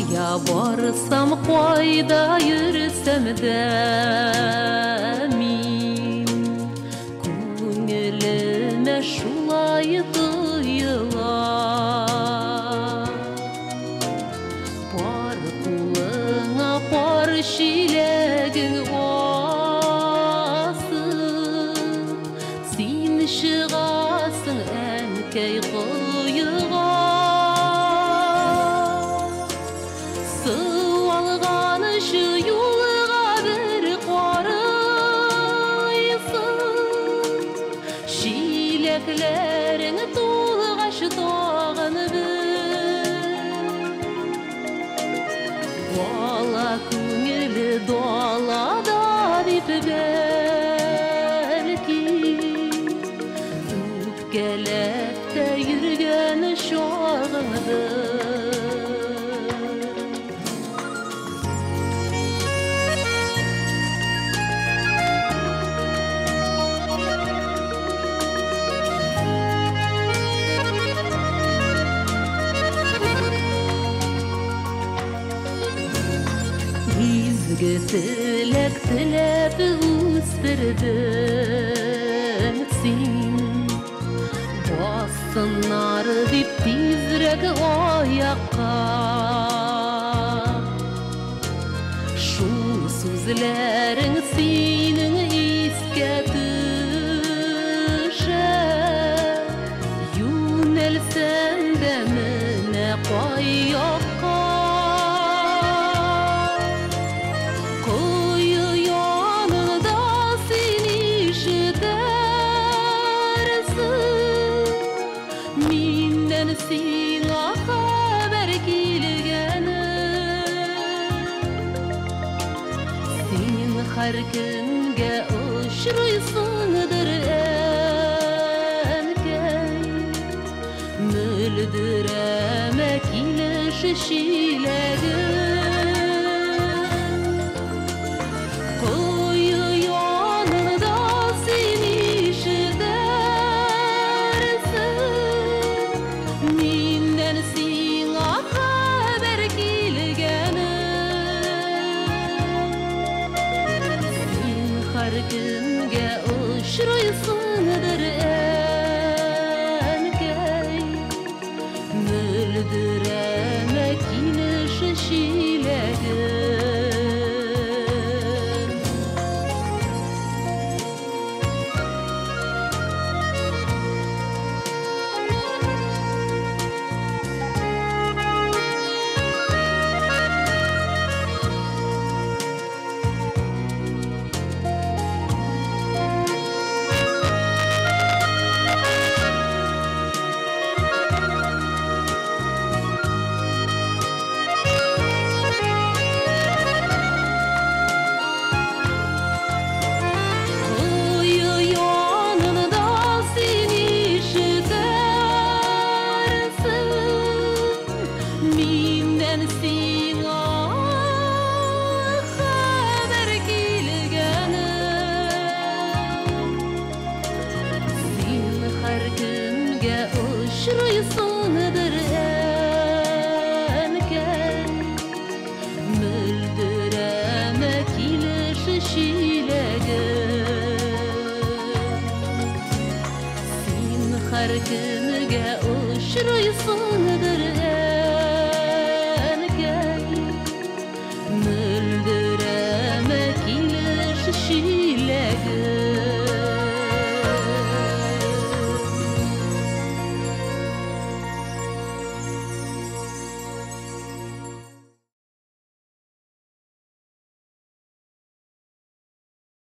Қоя барсам, қойда жүрсем де мен, көңіліме шулай тыйылар. Бар қолыңа бар шелегің осып, сен шығасың әнкей қойыға. Су алған юлға бір қарайсың, шелеклерің толғаш тағын бір. Бала көңілі далада деп бәлки, өпкелеп те жүрген шағыңды. Изгі тілек тілеп өстірдің сен, басынар деп тезірек аяққа. Шу сөзлерің сенің еске түсіп, юнелсен де міне қаяққа. Сиңа хабар келгені, сен һәр көнгә очрыйсыңдыр әнкәй, мөлдерәмә килеш шиләге. Her günge uçruysundur ənkəy, müldürəmə kiniş şiləgin. Uçruysundur ənkəy, müldürəmə kiliş şiləgin. Sen hər günge uçruysundur